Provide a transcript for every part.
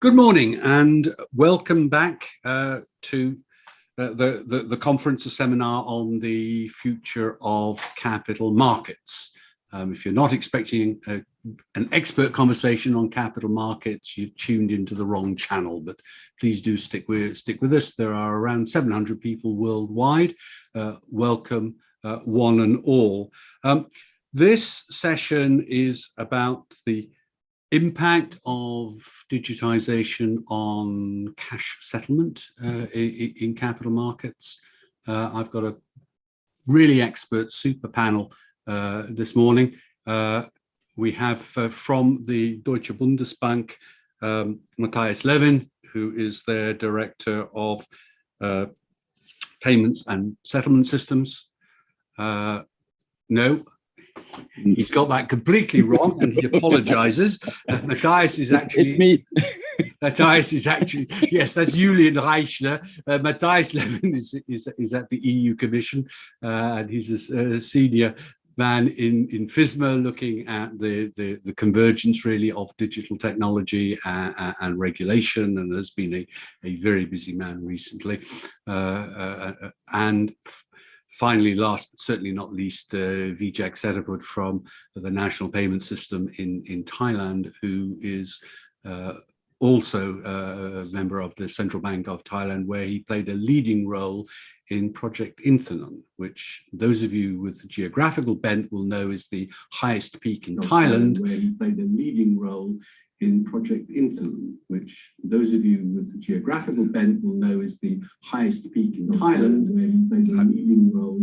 Good morning and welcome back to the conference, a seminar on the future of capital markets. If you're not expecting an expert conversation on capital markets, you've tuned into the wrong channel, but please do stick with us. There are around 700 people worldwide. Welcome one and all. This session is about the impact of digitization on cash settlement in capital markets. I've got a really expert super panel this morning. We have from the Deutsche Bundesbank, Matthias Levin, who is their Director of Payments and Settlement Systems. No, he's got that completely wrong and he apologizes. Matthias is actually... It's me. Matthias is actually, yes, that's Julian Reichler. Matthias Levin is at the EU Commission and he's a senior man in FISMA looking at the convergence really of digital technology and regulation, and has been a very busy man recently. And finally, last but certainly not least, Vijay Setaput from the National Payment System in Thailand, who is also a member of the Central Bank of Thailand, where he played a leading role in Project Inthanon, which those of you with the geographical bent will know is the highest peak in Thailand, where he played a leading role in Project Inthanon, which those of you with the geographical bent will know is the highest peak in Thailand, where he played a leading role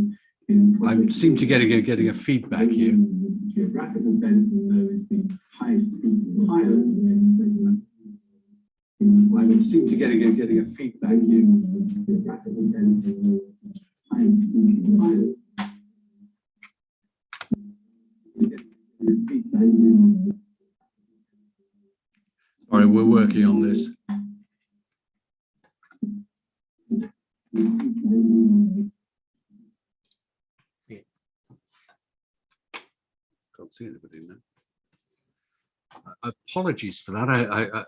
in Project I seem to getting a feedback here. The geographical bent will know is the highest peak in Thailand. I seem to getting a feedback here. Sorry, we're working on this. Can't see anybody now. Apologies for that.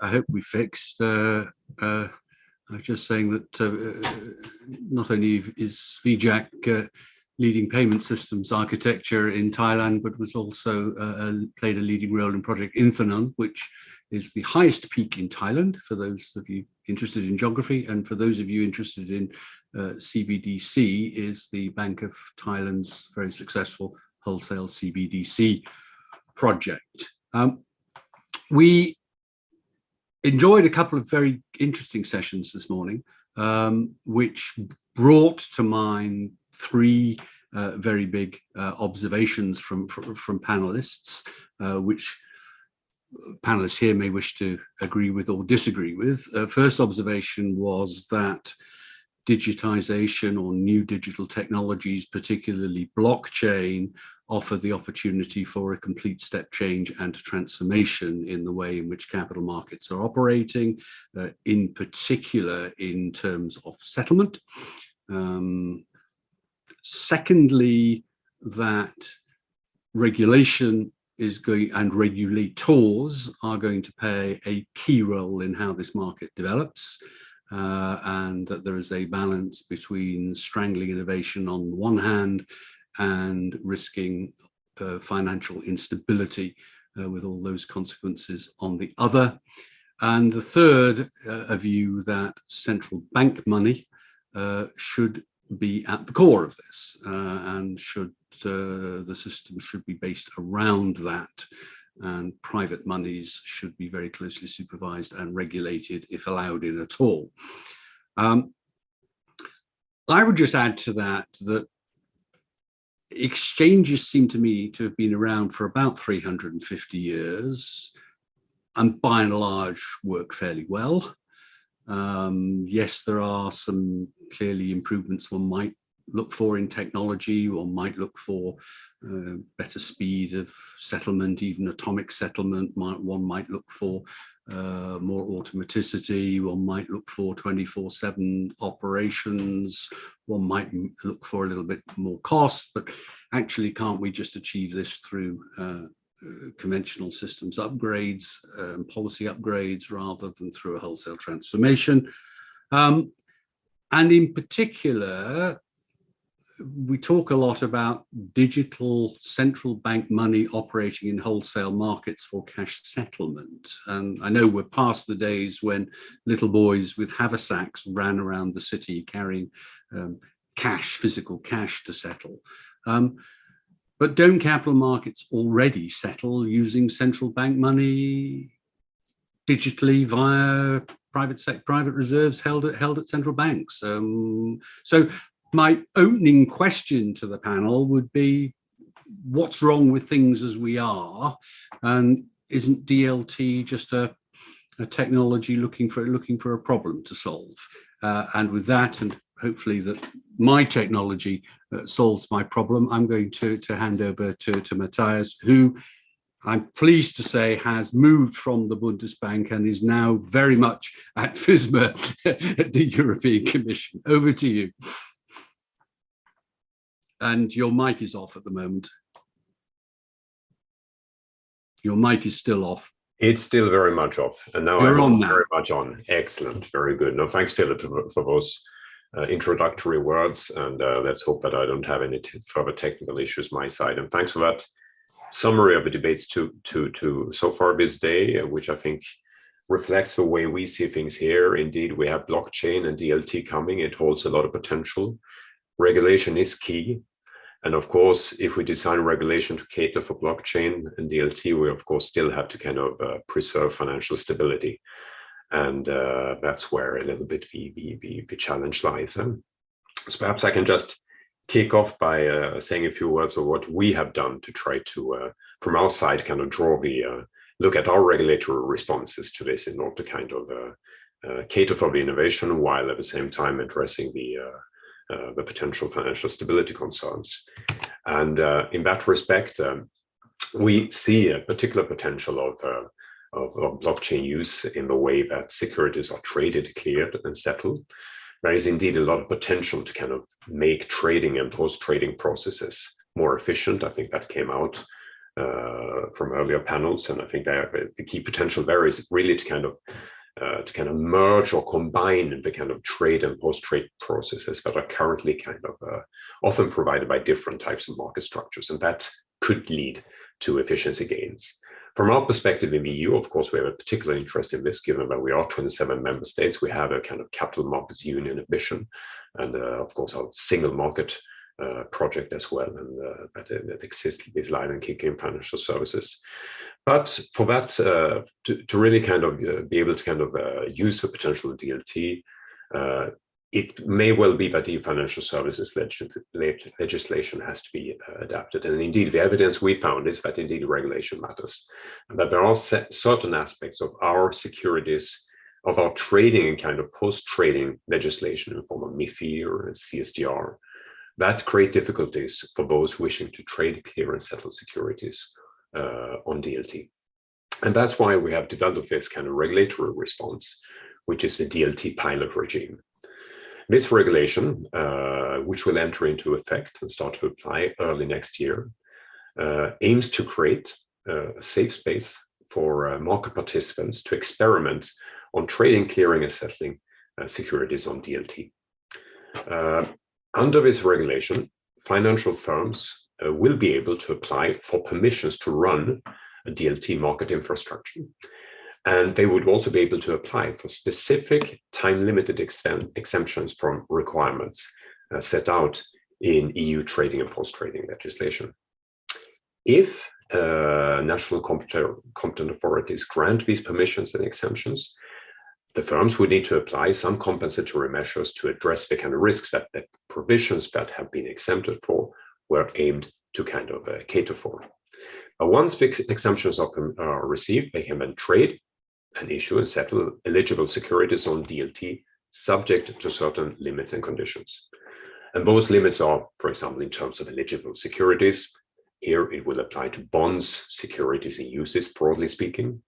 I hope we fixed. I was just saying that not only is Vijay leading payment systems architecture in Thailand, but was also played a leading role in Project Inthanon, which is the highest peak in Thailand for those of you interested in geography, and for those of you interested in CBDC, is the Bank of Thailand's very successful wholesale CBDC project. We enjoyed a couple of very interesting sessions this morning, which brought to mind three very big observations from panelists, which panelists here may wish to agree with or disagree with. First observation was that digitization or new digital technologies, particularly blockchain, offer the opportunity for a complete step change and transformation in the way in which capital markets are operating, in particular in terms of settlement. Secondly, that regulation is going, and regulators are going to play a key role in how this market develops, and that there is a balance between strangling innovation on the one hand and risking financial instability with all those consequences on the other. And the third, a view that central bank money should be at the core of this, and the system should be based around that, and private monies should be very closely supervised and regulated if allowed in at all. I would just add to that exchanges seem to me to have been around for about 350 years and by and large work fairly well. Yes, there are some clearly improvements one might look for in technology, one might look for better speed of settlement, even atomic settlement. One might look for more automaticity, one might look for 24/7 operations, one might look for a little bit more cost, but actually can't we just achieve this through conventional systems upgrades, policy upgrades, rather than through a wholesale transformation. And in particular, we talk a lot about digital central bank money operating in wholesale markets for cash settlement. And I know we're past the days when little boys with haversacks ran around the city carrying cash, physical cash to settle. But don't capital markets already settle using central bank money digitally via private reserves held at central banks? So my opening question to the panel would be, what's wrong with things as we are? And isn't DLT just a technology looking for a problem to solve? And with that, and hopefully that my technology solves my problem, I'm going to hand over to Matthias, who I'm pleased to say has moved from the Bundesbank and is now very much at FISMA at the European Commission. Over to you. And your mic is off at the moment. Your mic is still off. It's still very much off. And now You're on now. Very much on. Excellent. Very good. No, thanks, Philip, for those introductory words. And let's hope that I don't have any further technical issues my side. And thanks for that summary of the debates to so far this day, which I think reflects the way we see things here. Indeed, we have blockchain and DLT coming. It holds a lot of potential. Regulation is key. And of course, if we design regulation to cater for blockchain and DLT, we of course still have to kind of preserve financial stability. And that's where a little bit the challenge lies. So perhaps I can just kick off by saying a few words of what we have done to try to, from our side, kind of draw the, look at our regulatory responses to this in order to kind of cater for the innovation while at the same time addressing the potential financial stability concerns. And in that respect, we see a particular potential of blockchain use in the way that securities are traded, cleared, and settled. There is indeed a lot of potential to kind of make trading and post-trading processes more efficient. I think that came out from earlier panels, and I think that the key potential there is really to kind of merge or combine the kind of trade and post-trade processes that are currently kind of often provided by different types of market structures, and that could lead to efficiency gains. From our perspective in the EU, of course, we have a particular interest in this, given that we are 27 member states. We have a kind of capital markets union ambition, and of course, our single market project as well, and that exists with live and kicking financial services. But for that, to really kind of be able to kind of use the potential of DLT, it may well be that the financial services legislation has to be adapted. And indeed, the evidence we found is that indeed regulation matters, and that there are certain aspects of our securities, of our trading and kind of post-trading legislation in the form of MiFIR or CSDR, that create difficulties for those wishing to trade, clear, and settle securities on DLT. And that's why we have developed this kind of regulatory response, which is the DLT pilot regime. This regulation, which will enter into effect and start to apply early next year, aims to create a safe space for market participants to experiment on trading, clearing, and settling securities on DLT. Under this regulation, financial firms will be able to apply for permissions to run a DLT market infrastructure. And they would also be able to apply for specific time-limited exemptions from requirements set out in EU trading and post-trading legislation. If national competent authorities grant these permissions and exemptions, the firms would need to apply some compensatory measures to address the kind of risks that the provisions that have been exempted for were aimed to kind of cater for. Once the exemptions are received, they can then trade and issue and settle eligible securities on DLT subject to certain limits and conditions. And those limits are, for example, in terms of eligible securities. Here it will apply to bonds, securities in uses, broadly speaking.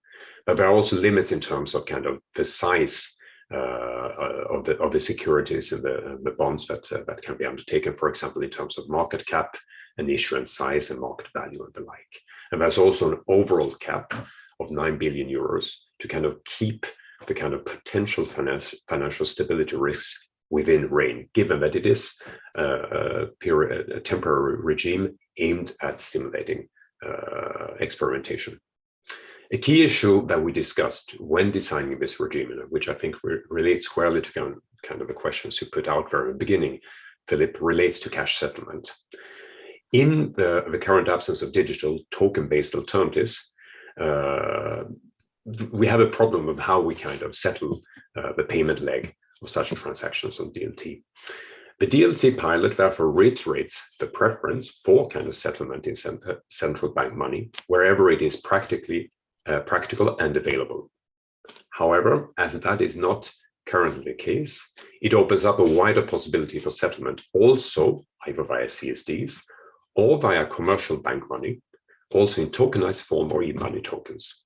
But there are also limits in terms of kind of the size of the securities and the bonds that can be undertaken, for example, in terms of market cap and issuance size and market value and the like. And there's also an overall cap of 9 billion euros to kind of keep the kind of potential financial stability risks within range, given that it is a temporary regime aimed at stimulating experimentation. A key issue that we discussed when designing this regime, which I think relates squarely to kind of the questions you put out very beginning, Philip, relates to cash settlement. In the current absence of digital token-based alternatives, we have a problem of how we kind of settle the payment leg of such transactions on DLT. The DLT pilot therefore reiterates the preference for kind of settlement in central bank money wherever it is practical and available. However, as that is not currently the case, it opens up a wider possibility for settlement also either via CSDs or via commercial bank money, also in tokenized form or e-money tokens.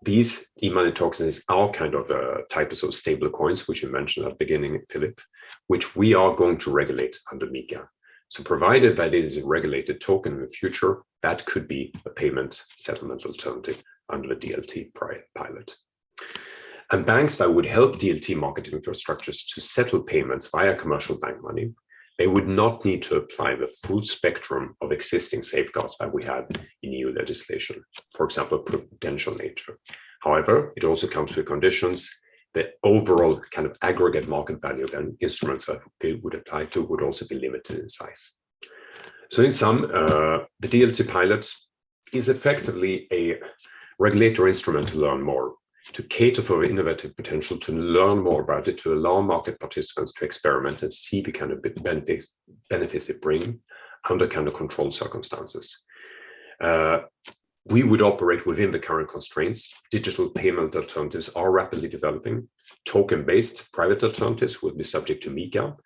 These e-money tokens are kind of types of stable coins, which you mentioned at the beginning, Philip, which we are going to regulate under MiCA. So provided that it is a regulated token in the future, that could be a payment settlement alternative under the DLT pilot. And banks that would help DLT market infrastructures to settle payments via commercial bank money, they would not need to apply the full spectrum of existing safeguards that we have in EU legislation, for example, prudential nature. However, it also comes with conditions. The overall kind of aggregate market value then instruments that they would apply to would also be limited in size. So in sum, the DLT pilot is effectively a regulatory instrument to learn more, to cater for innovative potential, to learn more about it, to allow market participants to experiment and see the kind of benefits it brings under kind of controlled circumstances. We would operate within the current constraints. Digital payment alternatives are rapidly developing. Token-based private alternatives would be subject to MiCA.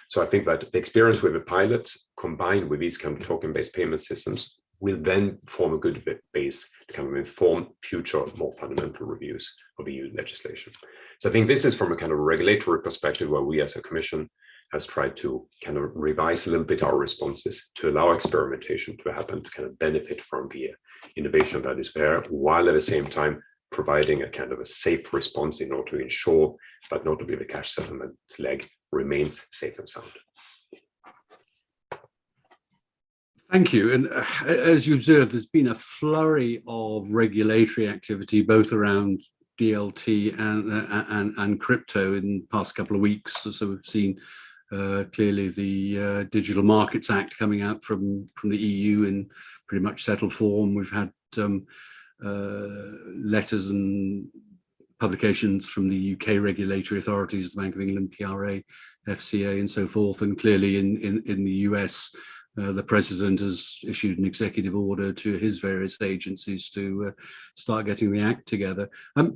So I think that the experience with the pilot combined with these kind of token-based payment systems will then form a good base to kind of inform future more fundamental reviews of EU legislation. So I think this is from a kind of regulatory perspective where we as a commission has tried to kind of revise a little bit our responses to allow experimentation to happen, to kind of benefit from the innovation that is there, while at the same time providing a kind of a safe response in order to ensure that notably the cash settlement leg remains safe and sound. Thank you. And as you observed, there's been a flurry of regulatory activity, both around DLT and crypto in the past couple of weeks. So we've seen clearly the Digital Markets Act coming out from the EU in pretty much settled form. We've had letters and publications from the UK regulatory authorities, the Bank of England, PRA, FCA, and so forth. And clearly in the US, the president has issued an executive order to his various agencies to start getting the act together.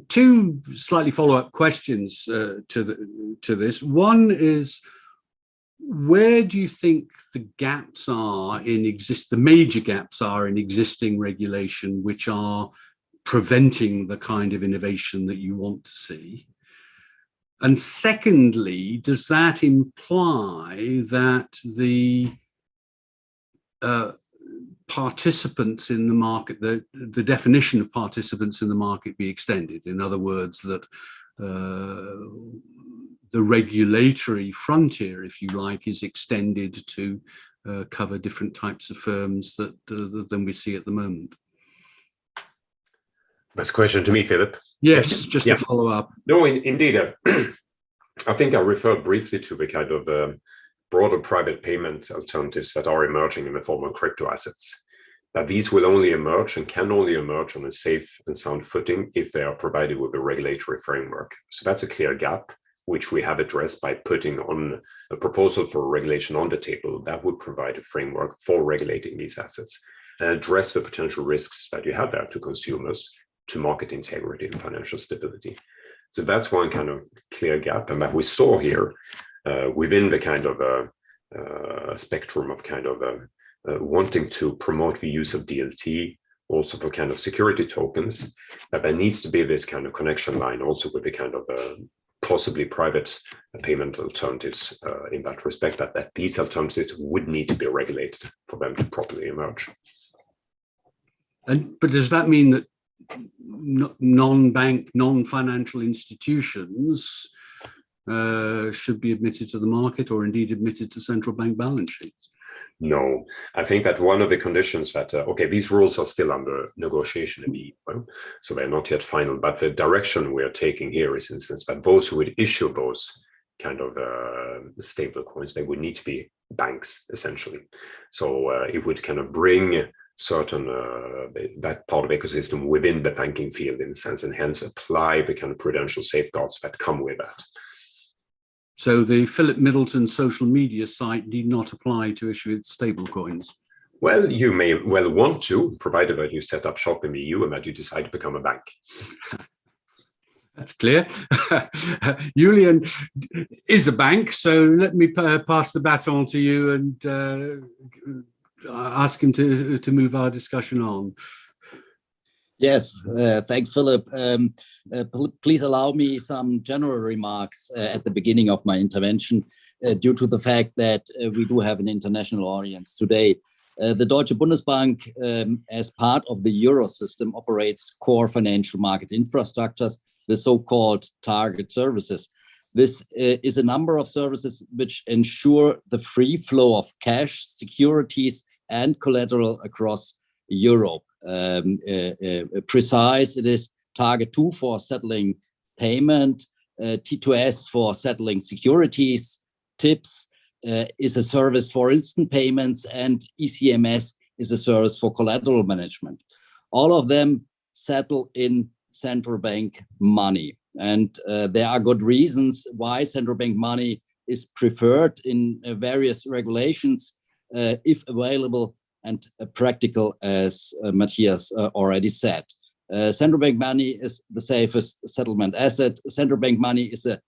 Two slightly follow-up questions to this. One is, where do you think the gaps are in the major gaps are in existing regulation, which are preventing the kind of innovation that you want to see? And secondly, does that imply that the participants in the market, the definition of participants in the market be extended? In other words, that the regulatory frontier, if you like, is extended to cover different types of firms than we see at the moment. That's a question to me, Philip. Yes, just to follow up. No, indeed. I think I referred briefly to the kind of broader private payment alternatives that are emerging in the form of crypto assets. That these will only emerge and can only emerge on a safe and sound footing if they are provided with a regulatory framework. So that's a clear gap, which we have addressed by putting on a proposal for regulation on the table that would provide a framework for regulating these assets and address the potential risks that you have there to consumers, to market integrity and financial stability. So that's one kind of clear gap, and that we saw here within the kind of spectrum of kind of wanting to promote the use of DLT, also for kind of security tokens, that there needs to be this kind of connection line also with the kind of possibly private payment alternatives in that respect, that these alternatives would need to be regulated for them to properly emerge. But does that mean that non-bank, non-financial institutions should be admitted to the market, or indeed admitted to central bank balance sheets? No, I think that one of the conditions that, okay, these rules are still under negotiation in the EU, so they're not yet final, but the direction we are taking here is, in instance, that those who would issue those kind of stable coins, they would need to be banks, essentially. So it would kind of bring certain that part of the ecosystem within the banking field, in a sense, and hence apply the kind of prudential safeguards that come with that. So the Philip Middleton social media site need not apply to issue its stable coins? Well, you may well want to, provided that you set up shop in the EU and that you decide to become a bank. That's clear. Julian is a bank, so let me pass the baton to you and ask him to move our discussion on. Yes, thanks, Philip. Please allow me some general remarks at the beginning of my intervention, due to the fact that we do have an international audience today. The Deutsche Bundesbank, as part of the Euro system, operates core financial market infrastructures, the so-called target services. This is a number of services which ensure the free flow of cash, securities, and collateral across Europe. Precise, it is target 2 for settling payment, T2S for settling securities, TIPS is a service for instant payments, and ECMS is a service for collateral management. All of them settle in central bank money, and there are good reasons why central bank money is preferred in various regulations, if available and practical, as Matthias already said. Central bank money is the safest settlement asset. Central bank money is a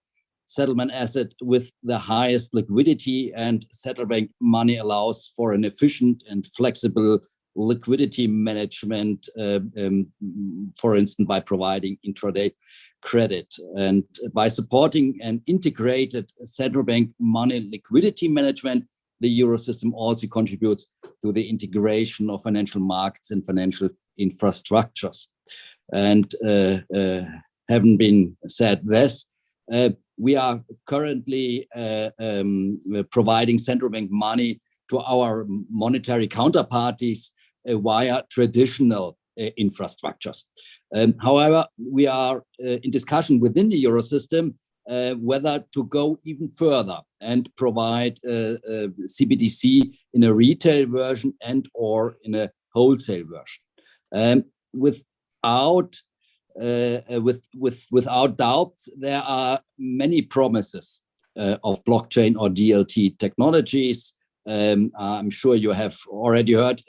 settlement asset with the highest liquidity, and central bank money allows for an efficient and flexible liquidity management, for instance, by providing intraday credit. And by supporting an integrated central bank money liquidity management, the Euro system also contributes to the integration of financial markets and financial infrastructures. And having been said this, we are currently providing central bank money to our monetary counterparties via traditional infrastructures. However, we are in discussion within the Euro system whether to go even further and provide CBDC in a retail version and or in a wholesale version. Without doubt, there are many promises of blockchain or DLT technologies. I'm sure you have already heard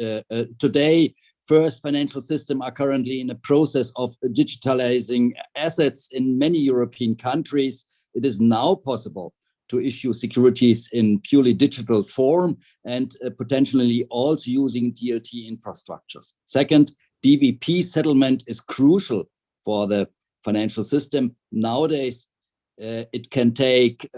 today. First financial systems are currently in a process of digitalizing assets in many European countries. It is now possible to issue securities in purely digital form and potentially also using DLT infrastructures. Second, DVP settlement is crucial for the financial system. Nowadays, it can take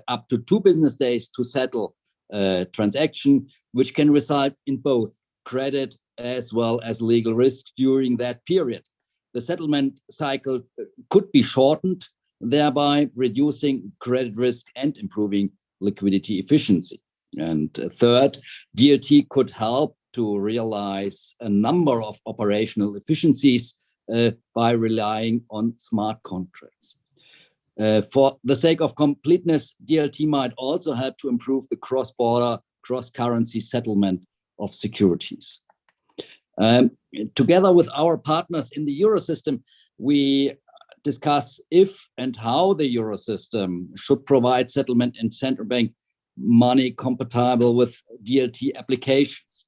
up to 2 business days to settle a transaction, which can result in both credit as well as legal risk during that period. The settlement cycle could be shortened, thereby reducing credit risk and improving liquidity efficiency. And third, DLT could help to realize a number of operational efficiencies by relying on smart contracts. For the sake of completeness, DLT might also help to improve the cross-border, cross-currency settlement of securities. Together with our partners in the Euro system, we discuss if and how the Euro system should provide settlement and central bank money compatible with DLT applications.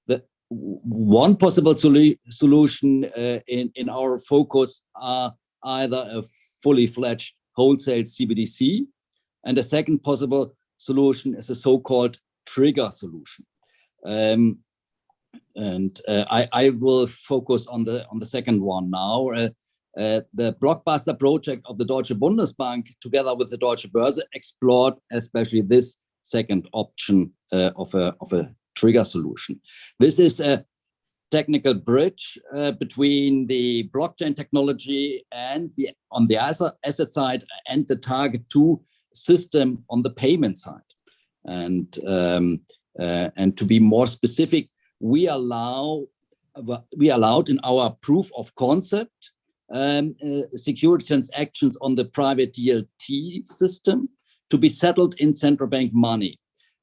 The one possible solution in our focus are either a fully fledged wholesale CBDC, and a second possible solution is a so-called trigger solution. I will focus on the second one now. The blockbuster project of the Deutsche Bundesbank, together with the Deutsche Börse, explored especially this second option of a trigger solution. This is a technical bridge between the blockchain technology and on the asset side and the target 2 system on the payment side. And to be more specific, we allowed in our proof of concept security transactions on the private DLT system to be settled in central bank money.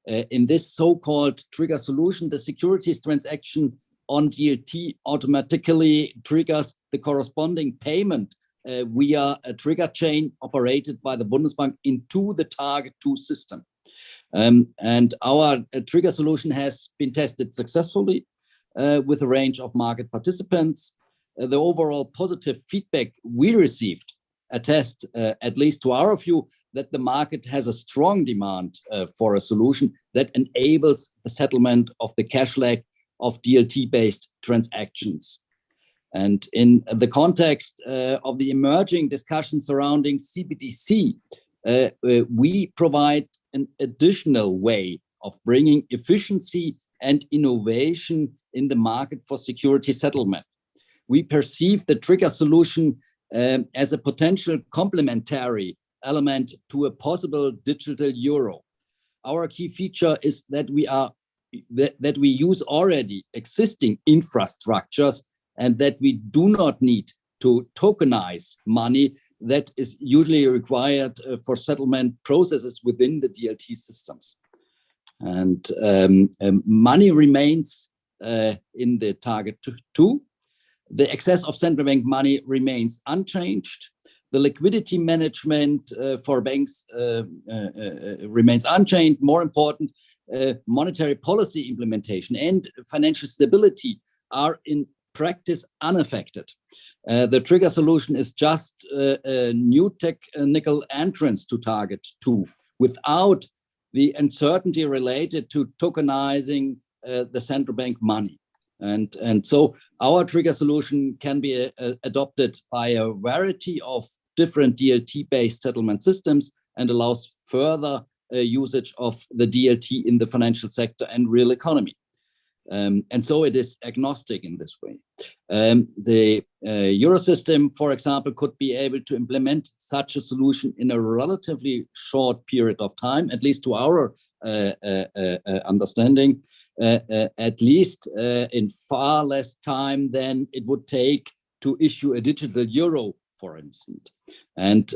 In this so-called trigger solution, the securities transaction on DLT automatically triggers the corresponding payment via a trigger chain operated by the Bundesbank into the target 2 system. And our trigger solution has been tested successfully with a range of market participants. The overall positive feedback we received attest, at least to our view, that the market has a strong demand for a solution that enables the settlement of the cash leg of DLT-based transactions. And in the context of the emerging discussion surrounding CBDC, we provide an additional way of bringing efficiency and innovation in the market for security settlement. We perceive the trigger solution as a potential complementary element to a possible digital euro. Our key feature is that we use already existing infrastructures and that we do not need to tokenize money that is usually required for settlement processes within the DLT systems. And money remains in the target 2. The excess of central bank money remains unchanged. The liquidity management for banks remains unchanged. More important, monetary policy implementation and financial stability are in practice unaffected. The trigger solution is just a new technical entrance to target 2 without the uncertainty related to tokenizing the central bank money. And so our trigger solution can be adopted by a variety of different DLT-based settlement systems and allows further usage of the DLT in the financial sector and real economy. And so it is agnostic in this way. The Eurosystem, for example, could be able to implement such a solution in a relatively short period of time, at least to our understanding, at least in far less time than it would take to issue a digital euro, for instance. And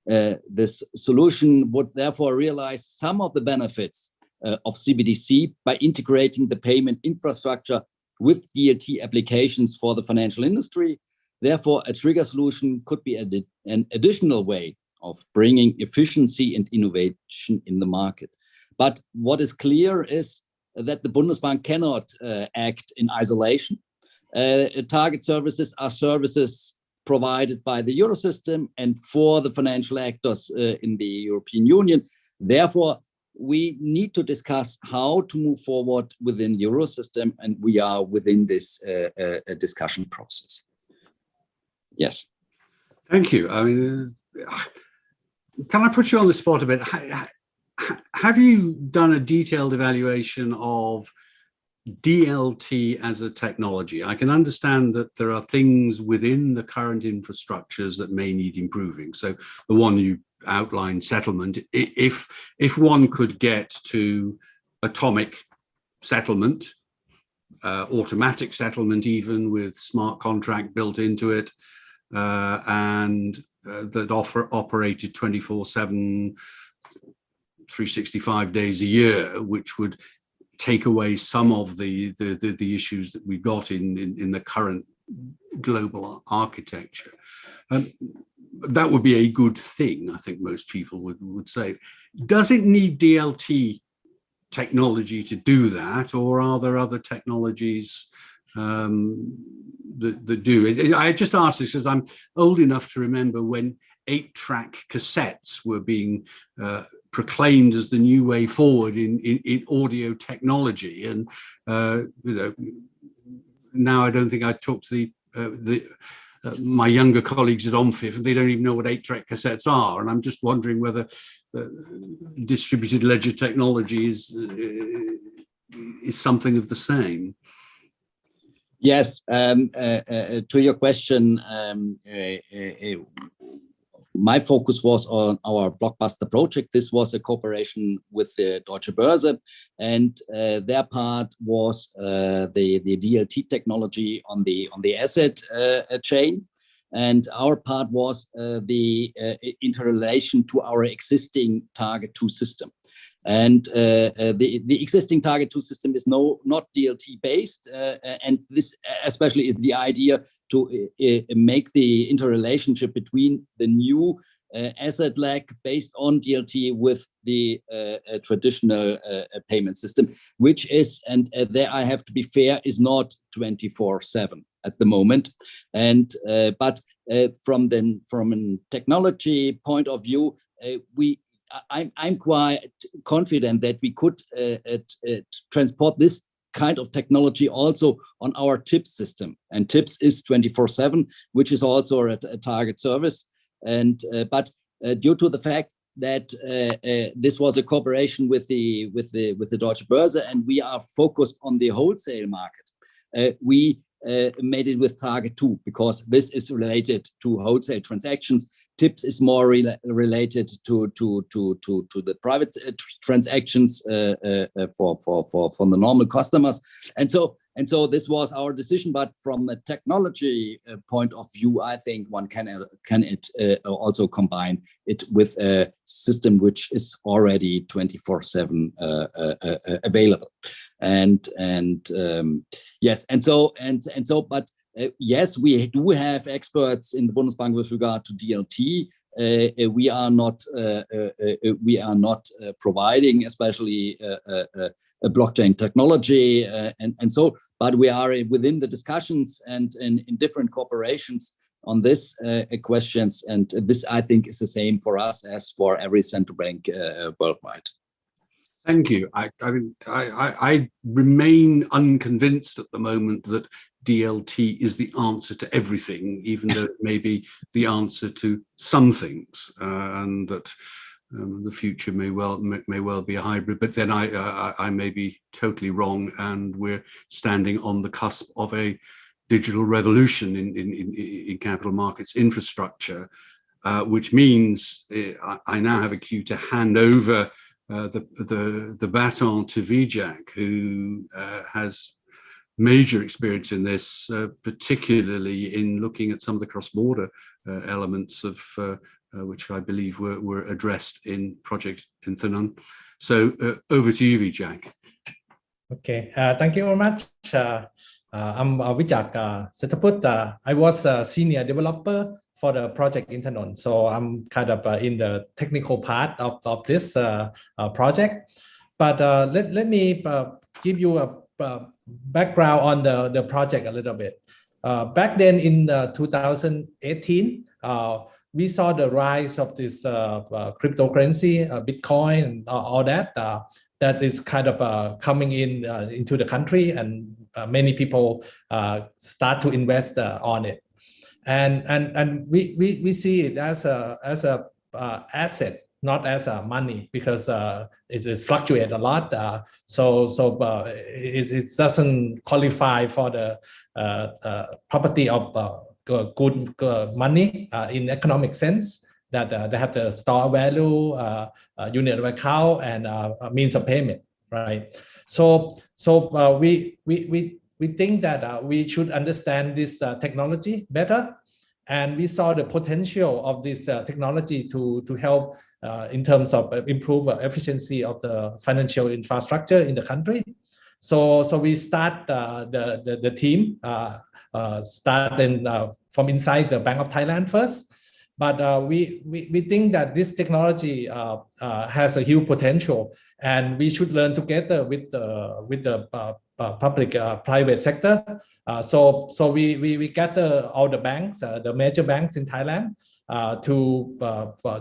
this solution would therefore realize some of the benefits of CBDC by integrating the payment infrastructure with DLT applications for the financial industry. Therefore, a trigger solution could be an additional way of bringing efficiency and innovation in the market. But what is clear is that the Bundesbank cannot act in isolation. Target services are services provided by the Eurosystem and for the financial actors in the European Union. Therefore, we need to discuss how to move forward within Eurosystem, and we are within this discussion process. Yes. Thank you. I mean, can I put you on the spot a bit? Have you done a detailed evaluation of DLT as a technology? I can understand that there are things within the current infrastructures that may need improving. So the one you outlined, settlement, if one could get to atomic settlement, automatic settlement, even with smart contract built into it, and that operated 24/7, 365 days a year, which would take away some of the issues that we've got in the current global architecture. That would be a good thing, I think most people would say. Does it need DLT technology to do that, or are there other technologies that do? I just ask this because I'm old enough to remember when 8-track cassettes were being proclaimed as the new way forward in audio technology, and now I don't think I'd talk to my younger colleagues at OMFIF, and they don't even know what 8-track cassettes are. And I'm just wondering whether distributed ledger technology is something of the same. Yes, to your question, my focus was on our blockbuster project. This was a cooperation with the Deutsche Börse, and their part was the DLT technology on the asset chain, and our part was the interrelation to our existing target 2 system. And the existing target 2 system is not DLT based, and this especially is the idea to make the interrelationship between the new asset leg based on DLT with the traditional payment system, which is, and there I have to be fair, is not 24/7 at the moment. And but from a technology point of view, I'm quite confident that we could transport this kind of technology also on our TIPS system. And TIPS is 24/7, which is also a target service. And but due to the fact that this was a cooperation with the Deutsche Börse, and we are focused on the wholesale market, we made it with target 2 because this is related to wholesale transactions. TIPS is more related to the private transactions for the normal customers, and so this was our decision. But from a technology point of view, I think one can also combine it with a system which is already 24/7 available, and yes, and so, but yes, we do have experts in the Bundesbank with regard to DLT. We are not providing, especially a blockchain technology, and so, but we are within the discussions and in different corporations on this questions, and this I think is the same for us as for every central bank worldwide. Thank you. I remain unconvinced at the moment that DLT is the answer to everything, even though it may be the answer to some things, and that the future may well be a hybrid. But then I may be totally wrong, and we're standing on the cusp of a digital revolution in capital markets infrastructure, which means I now have a cue to hand over the baton to Vijay, who has major experience in this, particularly in looking at some of the cross-border elements of which I believe were addressed in Project Inthenon. So over to you, Vijay. Okay, thank you very much. I'm Vijay Setaput. I was a senior developer for the Project Inthenon, so I'm kind of in the technical part of this project. But let me give you a background on the project a little bit. Back then in 2018, we saw the rise of this cryptocurrency, Bitcoin, and all that. That is kind of coming into the country, and many people start to invest on it. And we see it as a asset, not as a money, because it fluctuates a lot. So it doesn't qualify for the property of good money in economic sense, that they have the store value, unit of account, and means of payment, right? So we think that we should understand this technology better, and we saw the potential of this technology to help in terms of improve efficiency of the financial infrastructure in the country. So we start the team starting from inside the Bank of Thailand first. But we think that this technology has a huge potential, and we should learn together with the public private sector. So we gather all the banks, the major banks in Thailand, to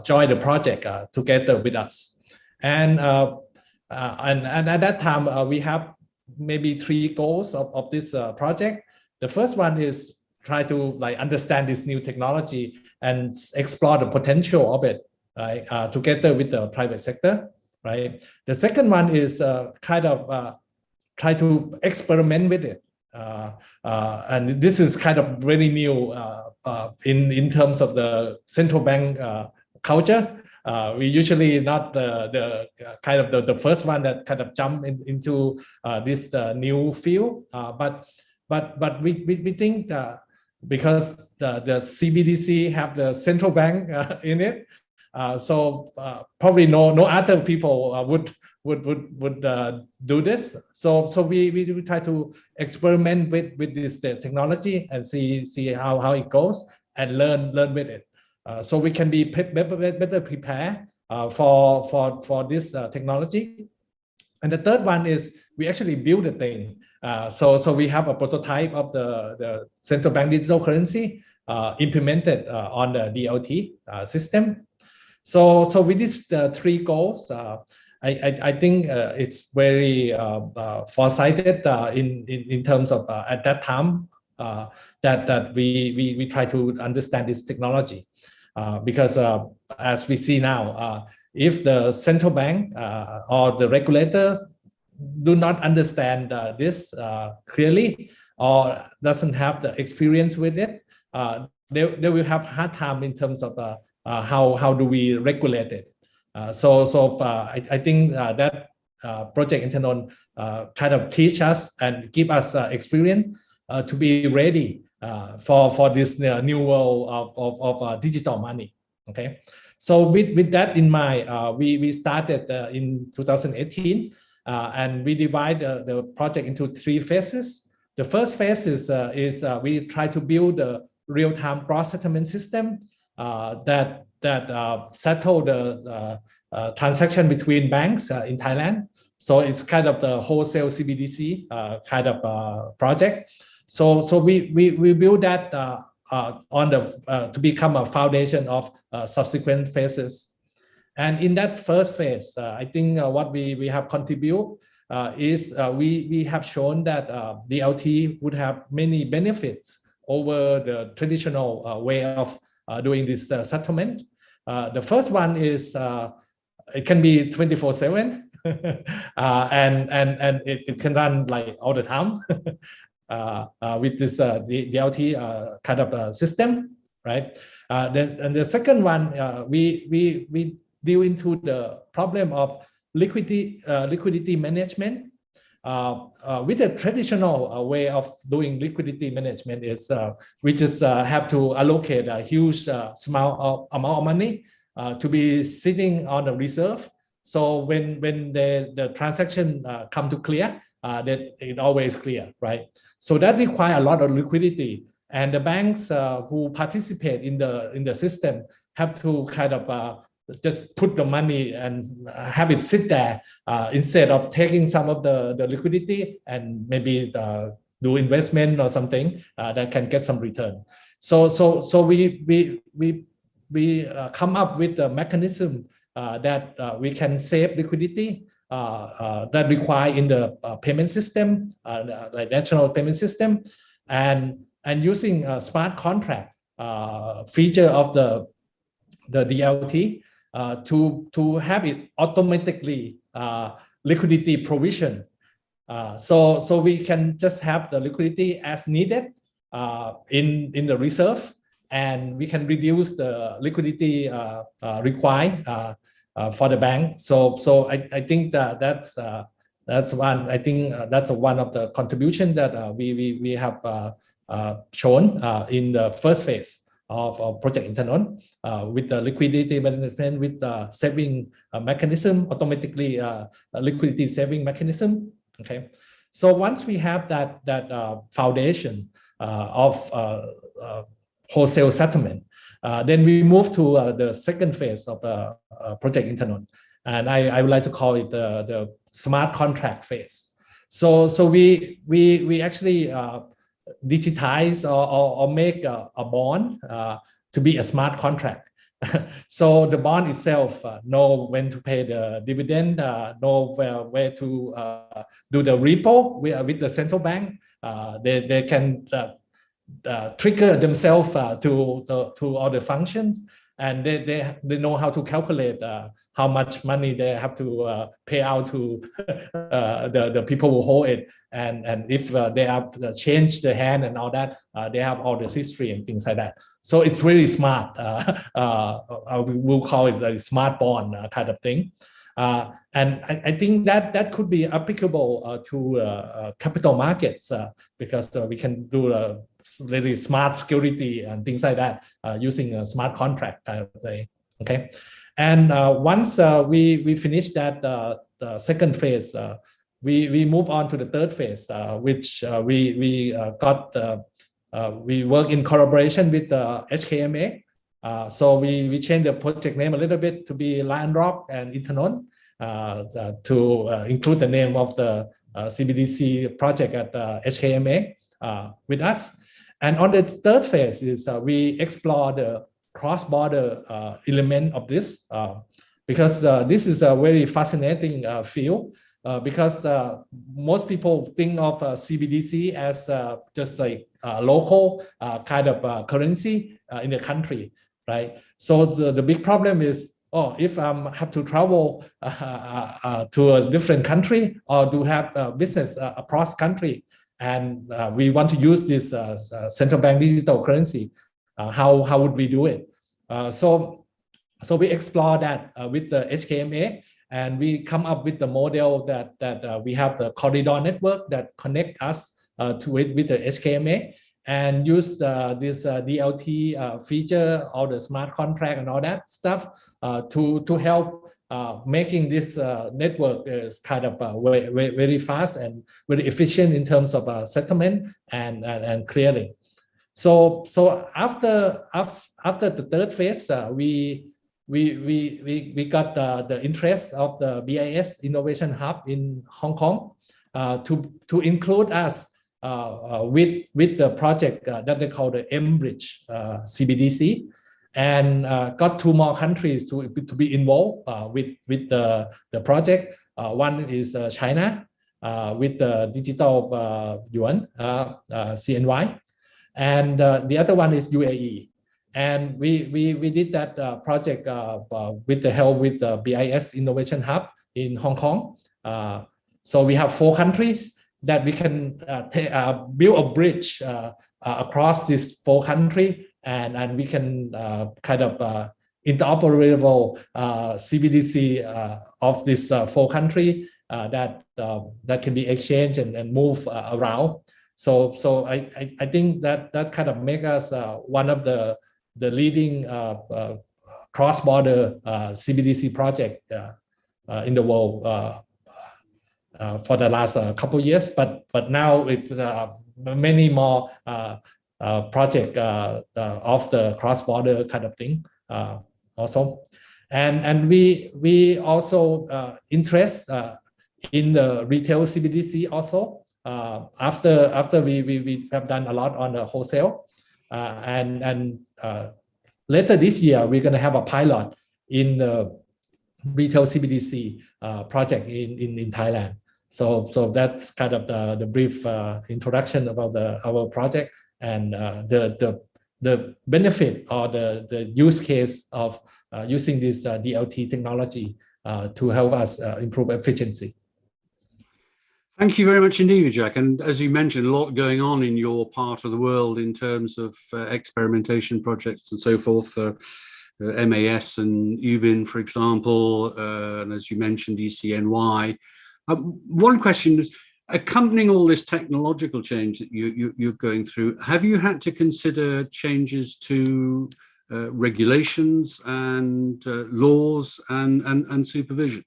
join the project together with us. And at that time, we have maybe 3 goals of this project. The first one is try to understand this new technology and explore the potential of it, right? Together with the private sector, right? The second one is kind of try to experiment with it and this is kind of very new in terms of the central bank culture. We usually not the kind of the first one that kind of jump into this new field, but we think because the CBDC have the central bank in it, so probably no other people would do this. So we try to experiment with this technology and see how it goes and learn with it. So we can be better prepared for this technology. And the third one is we actually build the thing. So we have a prototype of the central bank digital currency implemented on the DLT system. So with these three goals, I think it's very foresighted in terms of at that time that we try to understand this technology. Because as we see now, if the central bank or the regulators do not understand this clearly or doesn't have the experience with it, they will have a hard time in terms of how do we regulate it. So I think that Project Internon kind of teach us and give us experience to be ready for this new world of digital money. Okay, so with that in mind, we started in 2018, and we divide the project into three phases. The first phase is we try to build a real-time cross settlement system that settle the transaction between banks in Thailand. So it's kind of the wholesale CBDC kind of project. So we build that on the to become a foundation of subsequent phases. And in that first phase, I think what we have contributed is we have shown that DLT would have many benefits over the traditional way of doing this settlement. The first one is it can be 24/7 and it can run like all the time. With this DLT kind of system, right? And the second one, we deal into the problem of liquidity management. With the traditional way of doing liquidity management is we just have to allocate a huge small amount of money to be sitting on the reserve. So when the transaction come to clear, that it always clear, right? So that requires a lot of liquidity, and the banks who participate in the system have to kind of just put the money and have it sit there instead of taking some of the liquidity and maybe do investment or something that can get some return. So we come up with a mechanism that we can save liquidity that require in the payment system, like national payment system, and using a smart contract feature of the DLT to have it automatically liquidity provision. So we can just have the liquidity as needed in the reserve, and we can reduce the liquidity required for the bank. So I think that's one. I think that's one of the contribution that we have shown in the first phase of Project Internon with the liquidity management, with the saving mechanism, automatically liquidity saving mechanism. Okay, so once we have that foundation of wholesale settlement, then we move to the second phase of the Project Internon, and I would like to call it the smart contract phase. So we actually digitize or make a bond to be a smart contract. So the bond itself know when to pay the dividend, know where to do the repo with the central bank. They can trigger themselves to all the functions, and they know how to calculate how much money they have to pay out to the people who hold it, and if they have changed the hand and all that, they have all this history and things like that. So it's really smart. We'll call it a smart bond kind of thing. And I think that could be applicable to capital markets because we can do really smart security and things like that using a smart contract kind of thing. Okay, and once we finish that the second phase, we move on to the third phase, which we work in collaboration with HKMA. So we changed the project name a little bit to be Lion Rock and Intanon to include the name of the CBDC project at HKMA with us. And on the third phase is we explore the cross-border element of this because this is a very fascinating field because most people think of CBDC as just like a local kind of currency in the country, right? So the big problem is, if I have to travel to a different country or to have business across country, and we want to use this central bank digital currency, how would we do it? So we explore that with the HKMA, and we come up with the model that we have the corridor network that connect us to it with the HKMA, and use this DLT feature, all the smart contract and all that stuff to help making this network is kind of very fast and very efficient in terms of settlement and clearing. So after the third phase, we got the interest of the BIS Innovation Hub in Hong Kong to include us with the project that they call the M-Bridge CBDC, and got 2 more countries to be involved with the project. One is China with the digital yuan CNY, and the other one is UAE. And we did that project with the help with the BIS Innovation Hub in Hong Kong. So we have 4 countries that we can build a bridge across these 4 countries, and we can kind of interoperable CBDC of this 4 countries that can be exchanged and move around. So I think that kind of make us one of the leading cross-border CBDC project in the world for the last couple of years, but now it's many more project of the cross-border kind of thing also, and we also interest in the retail CBDC also. After we have done a lot on the wholesale, and later this year we're going to have a pilot in the retail CBDC project in Thailand. So that's kind of the brief introduction about our project and the benefit or the use case of using this DLT technology to help us improve efficiency. Thank you very much indeed, Jack. And as you mentioned, a lot going on in your part of the world in terms of experimentation projects and so forth. MAS and UBIN, for example, and as you mentioned, ECNY. One question is, accompanying all this technological change that you're going through, have you had to consider changes to regulations and laws and supervision?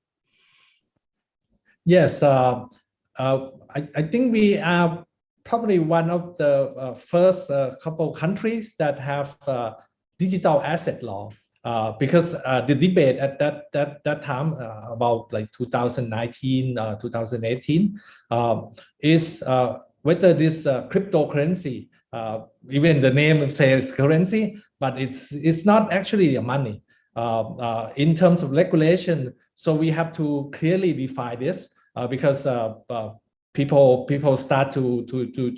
Yes, I think we are probably one of the first couple countries that have digital asset law. Because the debate at that time about like 2019, 2018 is whether this cryptocurrency, even the name says currency, but it's not actually a money in terms of regulation. So we have to clearly define this because people start to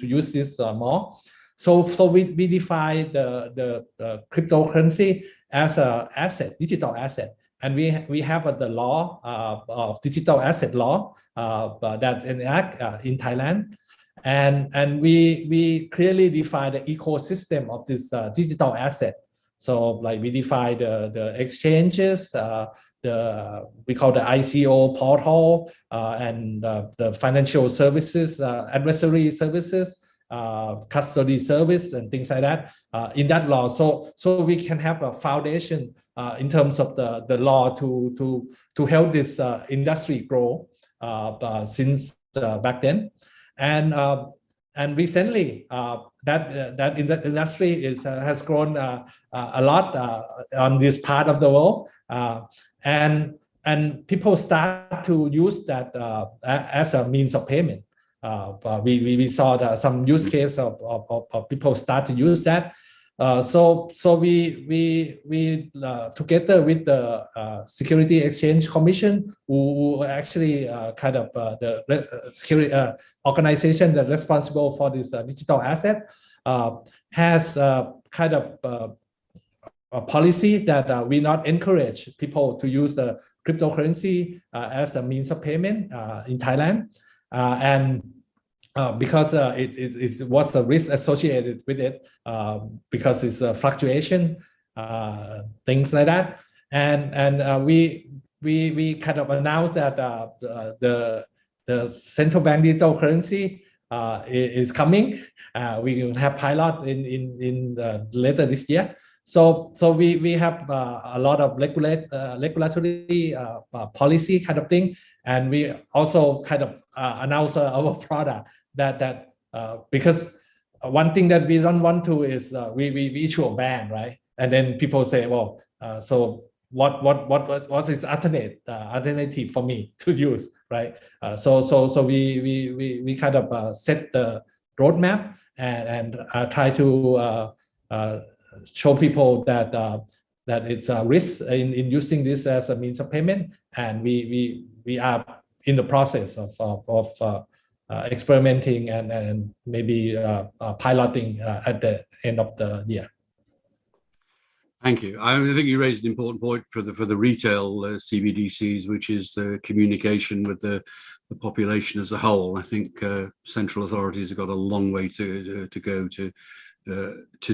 use this more. So we define the cryptocurrency as a asset, digital asset. And we have the law of digital asset law that enact in Thailand. And we clearly define the ecosystem of this digital asset. So like we define the exchanges, we call the ICO portal, and the financial services, advisory services, custody service, and things like that in that law. So we can have a foundation in terms of the law to help this industry grow since back then. And recently, that industry has grown a lot on this part of the world, and people start to use that as a means of payment. We saw some use case of people start to use that. So we together with the Security Exchange Commission, who actually kind of the security organization that's responsible for this digital asset, has kind of a policy that we not encourage people to use the cryptocurrency as a means of payment in Thailand, and because what's the risk associated with it, because it's a fluctuation, things like that, and we kind of announced that the central bank digital currency is coming. We will have pilot in later this year. So we have a lot of regulatory policy kind of thing, and we also kind of announce our product that because one thing that we don't want to is we issue a ban, right? And then people say, well, so what is alternative for me to use, right? So we kind of set the roadmap and try to show people that it's a risk in using this as a means of payment, and we are in the process of experimenting and maybe piloting at the end of the year. Thank you. I think you raised an important point for the retail CBDCs, which is the communication with the population as a whole. I think central authorities have got a long way to go to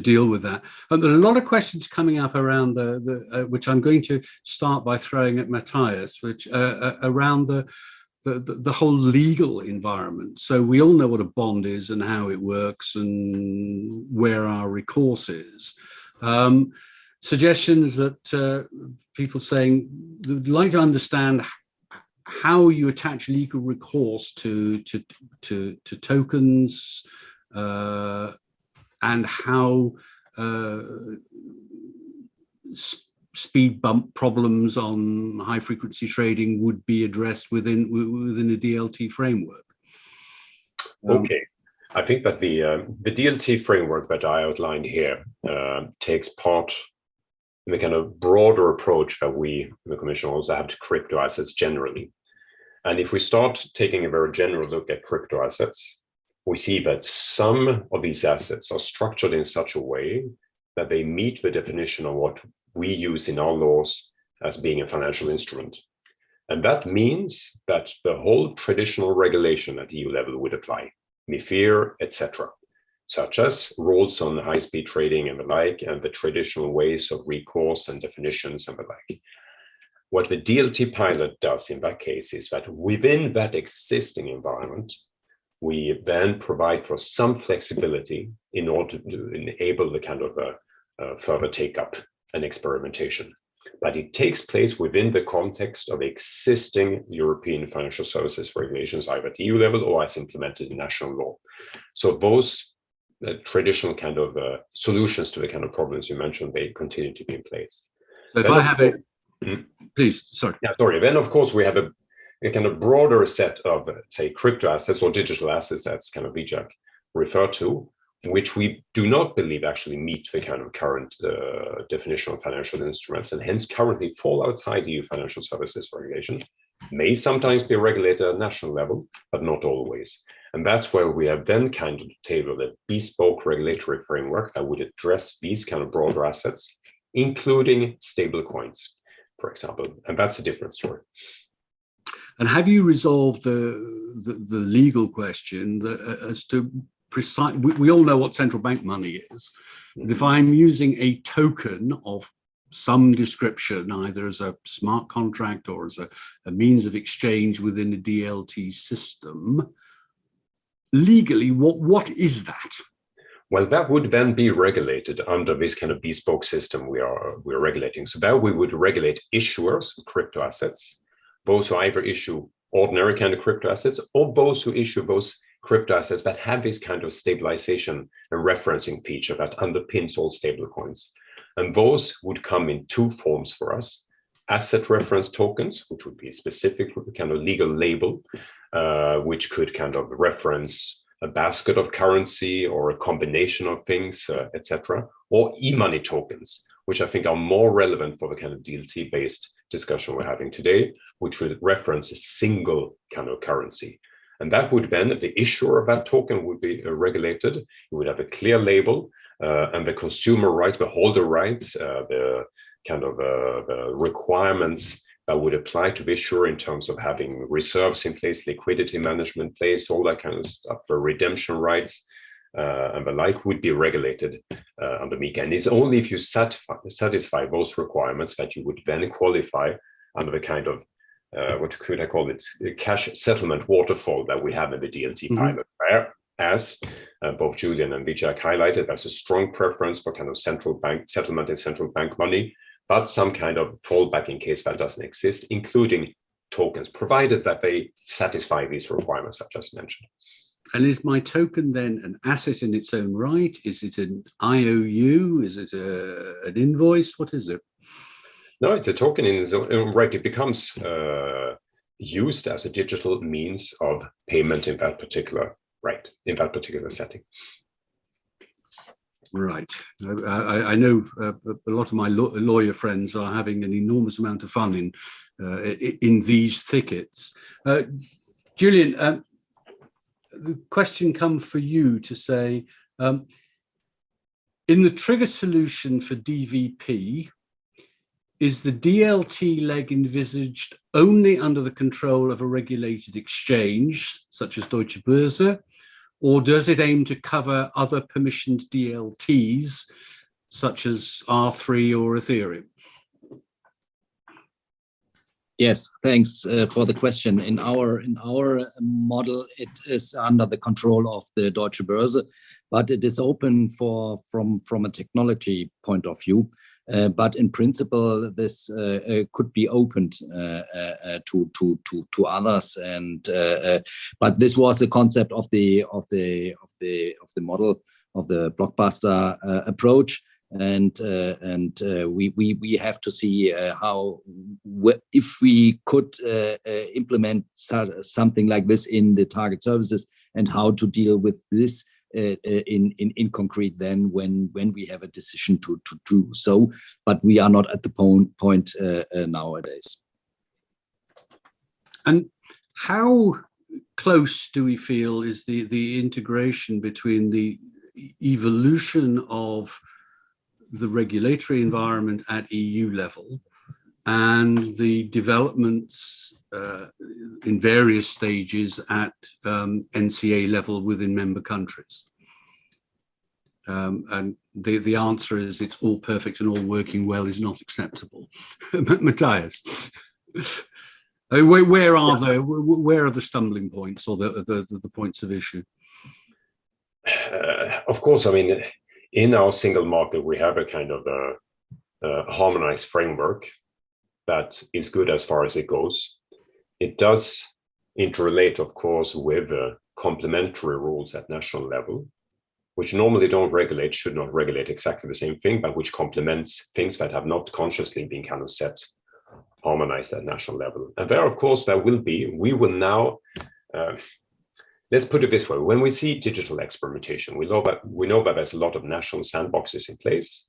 deal with that. And there are a lot of questions coming up around which I'm going to start by throwing at Matthias, which around the whole legal environment. So we all know what a bond is and how it works and where our recourse is. Suggestions that people saying they'd like to understand how you attach legal recourse to tokens, and how speed bump problems on high frequency trading would be addressed within a DLT framework. Okay, I think that the DLT framework that I outlined here takes part in the kind of broader approach that we, the Commission, also have to crypto assets generally. And if we start taking a very general look at crypto assets, we see that some of these assets are structured in such a way that they meet the definition of what we use in our laws as being a financial instrument. And that means that the whole traditional regulation at EU level would apply, MiFIR, etc., such as rules on high-speed trading and the like, and the traditional ways of recourse and definitions and the like. What the DLT pilot does in that case is that within that existing environment, we then provide for some flexibility in order to enable the kind of further take-up and experimentation. But it takes place within the context of existing European financial services regulations, either at EU level or as implemented in national law. So those traditional kind of solutions to the kind of problems you mentioned, they continue to be in place. So if I have it, please, sorry. Yeah, sorry. Then, of course, we have a kind of broader set of, say, crypto assets or digital assets, that's kind of VJAC referred to, which we do not believe actually meet the kind of current definition of financial instruments, and hence currently fall outside EU financial services regulation, may sometimes be regulated at national level, but not always. And that's where we have then kind of tailored a bespoke regulatory framework that would address these kind of broader assets including stable coins, for example. And that's a different story. And have you resolved the legal question as to precise? We all know what central bank money is. But if I'm using a token of some description, either as a smart contract or as a means of exchange within a DLT system, legally, what is that? Well, that would then be regulated under this kind of bespoke system we're regulating. So that we would regulate issuers of crypto assets, those who either issue ordinary kind of crypto assets or those who issue those crypto assets that have this kind of stabilization and referencing feature that underpins all stable coins. And those would come in two forms for us: asset reference tokens, which would be a specific kind of legal label, which could kind of reference a basket of currency or a combination of things, etc., or e-money tokens, which I think are more relevant for the kind of DLT-based discussion we're having today, which would reference a single kind of currency. And that would then, the issuer of that token would be regulated. You would have a clear label, and the consumer rights, the holder rights, the kind of the requirements that would apply to the issuer in terms of having reserves in place, liquidity management in place, all that kind of stuff, for redemption rights and the like would be regulated under MiCA. And it's only if you satisfy those requirements that you would then qualify under the kind of what could I call it, cash settlement waterfall that we have in the DLT pilot, where, as both Julian and Vijay highlighted, there's a strong preference for kind of central bank settlement and central bank money, but some kind of fallback in case that doesn't exist, including tokens, provided that they satisfy these requirements I've just mentioned. And is my token then an asset in its own right? Is it an IOU? Is it an invoice? What is it? No, it's a token in its own right. It becomes used as a digital means of payment in that particular in that particular setting. Right. I know a lot of my lawyer friends are having an enormous amount of fun in these thickets. Julian, the question comes for you to say, in the trigger solution for DVP, is the DLT leg envisaged only under the control of a regulated exchange, such as Deutsche Börse, or does it aim to cover other permissioned DLTs, such as R3 or Ethereum? Yes, thanks for the question. In our model, it is under the control of the Deutsche Börse, but it is open from a technology point of view. But in principle, this could be opened to others. And but this was the concept of the model of the blockbuster approach. And we have to see if we could implement something like this in the target services and how to deal with this in concrete then when we have a decision to do so, but we are not at the point nowadays. And how close do we feel is the integration between the evolution of the regulatory environment at EU level and the developments in various stages at NCA level within member countries? And the answer is it's all perfect and all working well is not acceptable. Matthias, where are the stumbling points or the points of issue? Of course, I mean, in our single market, we have a kind of a harmonized framework that is good as far as it goes. It does interrelate, of course, with complementary rules at national level, which normally should not regulate exactly the same thing, but which complements things that have not consciously been kind of set, harmonized at national level. And there, of course, we will now, let's put it this way, when we see digital experimentation, we know that there's a lot of national sandboxes in place,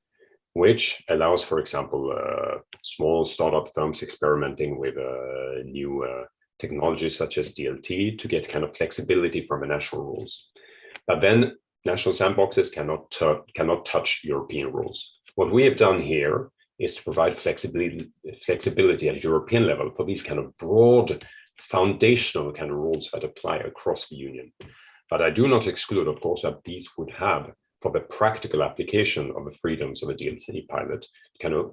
which allows, for example, small startup firms experimenting with new technologies such as DLT to get kind of flexibility from the national rules. But then national sandboxes cannot touch European rules, What we have done here is to provide flexibility at European level for these kind of broad foundational kind of rules that apply across the union. But I do not exclude, of course, that these would have, for the practical application of the freedoms of a DLT pilot, kind of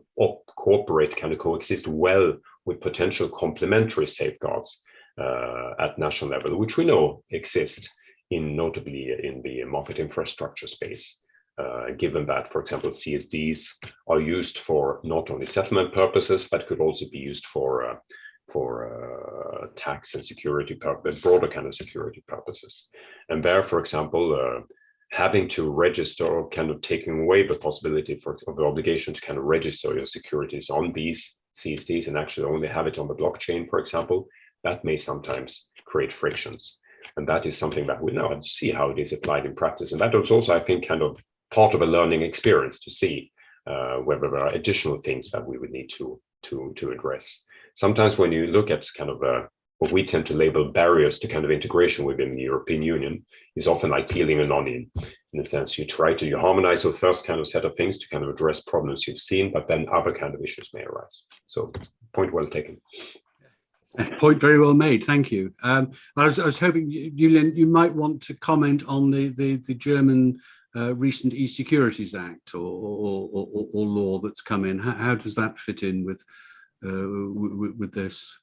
cooperate, kind of coexist well with potential complementary safeguards at national level, which we know exist notably in the market infrastructure space. Given that, for example, CSDs are used for not only settlement purposes, but could also be used for tax and security purposes, broader kind of security purposes. And there, for example, having to register or kind of taking away the possibility of the obligation to kind of register your securities on these CSDs and actually only have it on the blockchain, for example, that may sometimes create frictions. And that is something that we now have to see how it is applied in practice. And that was also, I think, kind of part of a learning experience to see whether there are additional things that we would need to address. Sometimes when you look at kind of what we tend to label barriers to kind of integration within the European Union, is often like peeling an onion. In a sense, you harmonize the first kind of set of things to kind of address problems you've seen, but then other kind of issues may arise. So, point well taken. Point very well made. Thank you. I was hoping, Julian, you might want to comment on the German recent e-Securities Act or law that's come in. How does that fit in with this?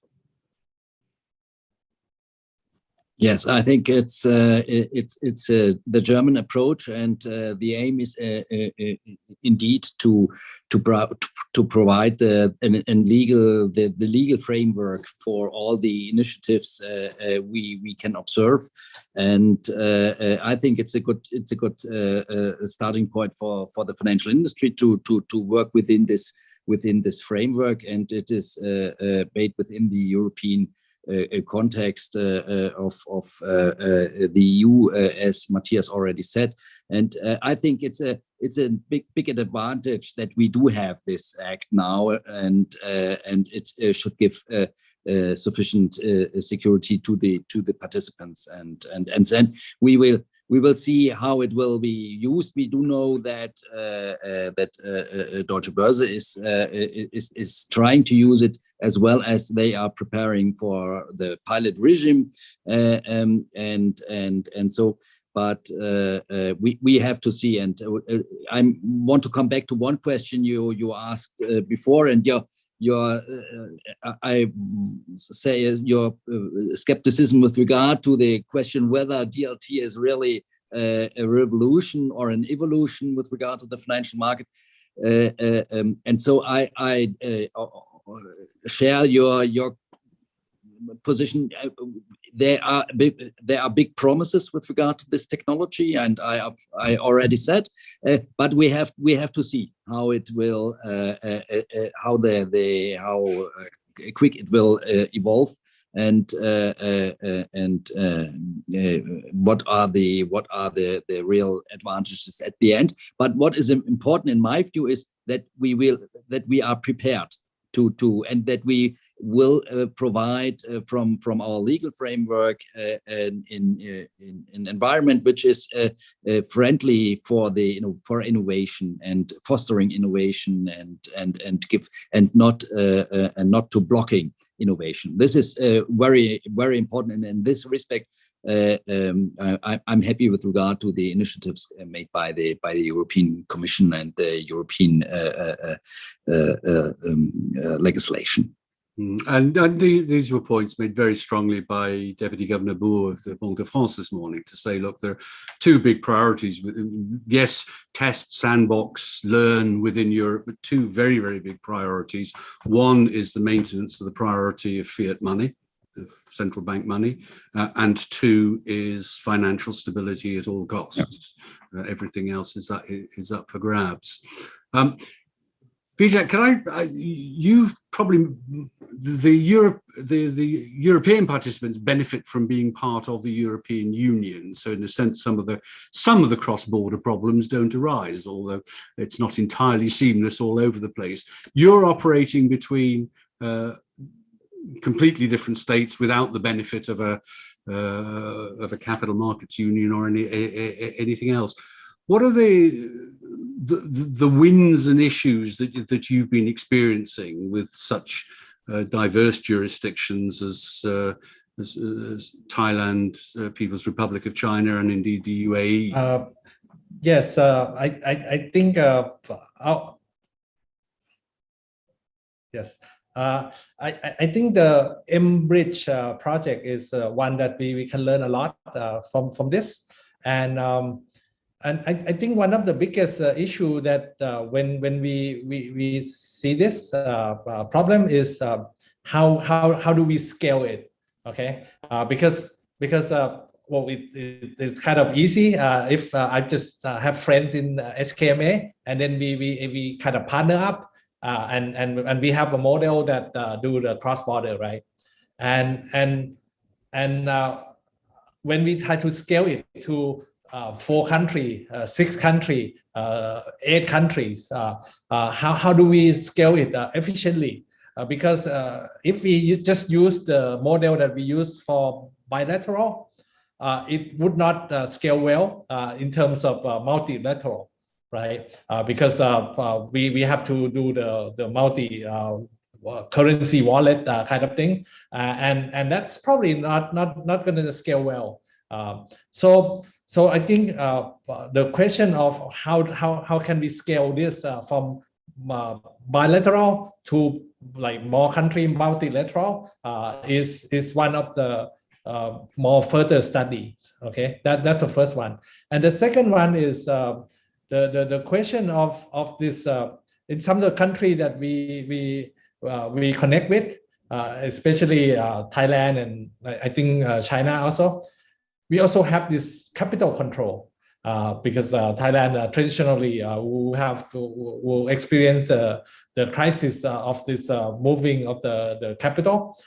Yes, I think it's the German approach, and the aim is indeed to provide the legal framework for all the initiatives we can observe, and I think it's a good starting point for the financial industry to work within this framework, and it is made within the European context of the EU, as Matthias already said, and I think it's a big advantage that we do have this act now, and it should give sufficient security to the participants, and then we will see how it will be used. We do know that Deutsche Börse is trying to use it, as well as they are preparing for the pilot regime, and so. But we have to see, and I want to come back to one question you asked before, and your I say your skepticism with regard to the question whether DLT is really a revolution or an evolution with regard to the financial market, and so I share your position. There are big promises with regard to this technology, and I already said, but we have to see how it will, how quick it will evolve, and what are the real advantages at the end. But what is important in my view is that we are prepared to and that we will provide from our legal framework in environment which is friendly for for innovation and fostering innovation and not to blocking innovation. This is very important, and in this respect I'm happy with regard to the initiatives made by the European Commission and the European legislation. And these were points made very strongly by Deputy Governor Bourg of the Banque de France this morning, to say, look, there are two big priorities. Yes, test, sandbox, learn within Europe, but two very, very big priorities. One is the maintenance of the priority of fiat money, of central bank money, and two is financial stability at all costs. Yeah. Everything else is up for grabs. Vijay, you've probably, the European participants benefit from being part of the European Union. So in a sense, some of the cross-border problems don't arise, although it's not entirely seamless all over the place. You're operating between completely different states without the benefit of a capital markets union or anything else. What are the wins and issues that you've been experiencing with such diverse jurisdictions as Thailand, People's Republic of China, and indeed the UAE? Yes, I think yes. I think the M-Bridge project is one that we can learn a lot from this, and I think one of the biggest issue that when we see this problem is how do we scale it? Okay, because well, it's kind of easy if I just have friends in HKMA, and then we kind of partner up. And we have a model that do the cross border, right? And when we try to scale it to 4 countries, 6 countries, 8 countries, how do we scale it efficiently? Because if we just use the model that we use for bilateral, it would not scale well in terms of multilateral. Right, because we have to do the multi currency wallet kind of thing, and that's probably not going to scale well. So I think the question of how can we scale this from bilateral to like more country multilateral is one of the more further studies. Okay, that's the first one, and the second one is. The question of this in some of the countries that we connect with, especially Thailand and I think China also, we also have this capital control because Thailand traditionally will experience the crisis of this moving of the capital.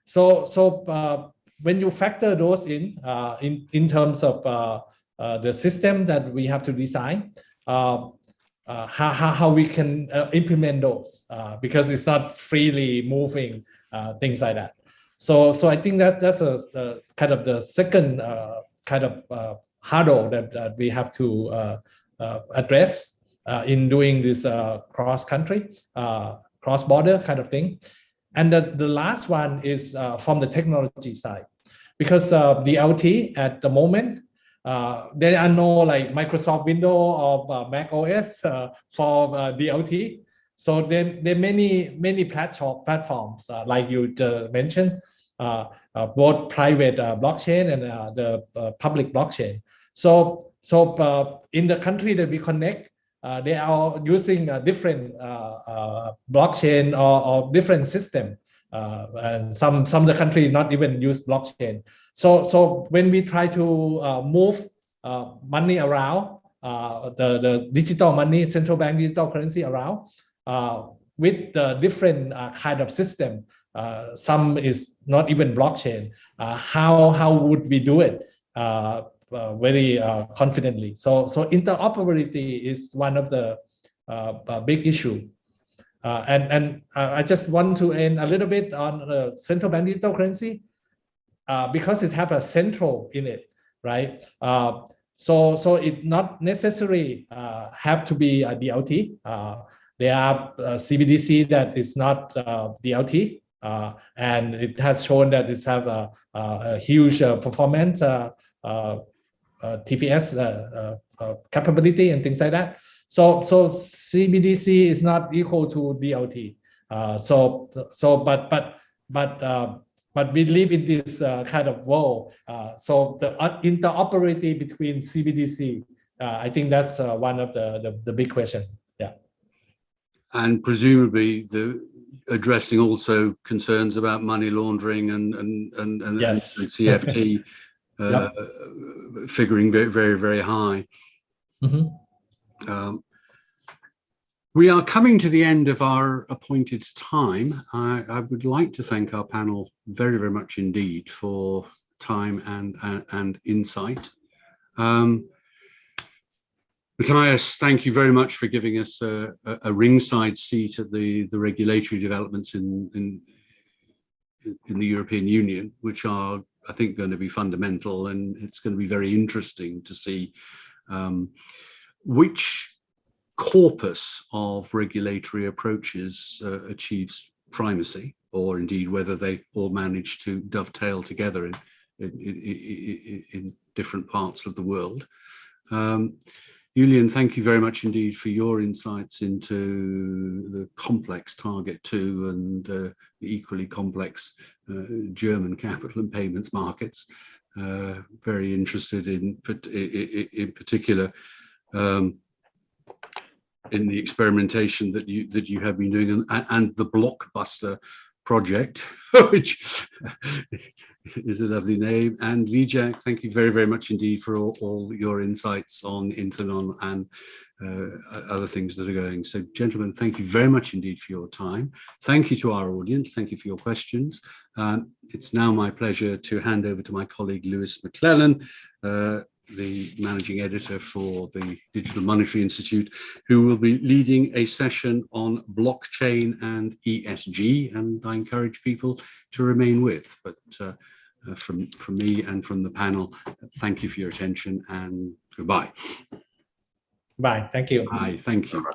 So when you factor those in terms of the system that we have to design, how we can implement those, because it's not freely moving, things like that. So I think that's a kind of the second kind of hurdle that we have to address in doing this cross-country, cross-border kind of thing. And the last one is from the technology side, because the LT at the moment, there are no like Microsoft Windows or Mac OS for DLT. So there are many platforms like you mentioned, both private blockchain and the public blockchain. So in the country that we connect, they are using a different blockchain or different system. And some of the country not even use blockchain. So when we try to move money around, the digital money, central bank digital currency around with the different kind of system, some is not even blockchain. How would we do it very confidently? So interoperability is one of the big issue. And I just want to end a little bit on central bank digital currency because it has a central in it, right? So it not necessarily have to be a DLT. There are CBDC that is not DLT, and it has shown that it has a huge performance, TPS capability and things like that. So CBDC is not equal to DLT. But we live in this kind of world. So the interoperability between CBDC, I think that's one of the big questions. Yeah. And presumably addressing also concerns about money laundering and yes. CFT Yep. figuring very, very, very high. Mm-hmm. We are coming to the end of our appointed time. I would like to thank our panel very, very much indeed for time and insight. Matthias, thank you very much for giving us a ringside seat at the regulatory developments in the European Union, which are, I think, going to be fundamental, and it's going to be very interesting to see which corpus of regulatory approaches achieves primacy, or indeed whether they all manage to dovetail together in different parts of the world. Julian, thank you very much indeed for your insights into the complex Target 2 and the equally complex German capital and payments markets. Very interested in particular in the experimentation that you have been doing and the Blockbuster project, which is a lovely name. And Vijay, thank you very, very much indeed for all your insights on Internon and other things that are going. So gentlemen, thank you very much indeed for your time. Thank you to our audience. Thank you for your questions. It's now my pleasure to hand over to my colleague, Lewis McClellan, the managing editor for the Digital Monetary Institute, who will be leading a session on blockchain and ESG. And I encourage people to remain with. But from me and from the panel, thank you for your attention and goodbye. Bye. Thank you. Bye. Thank you.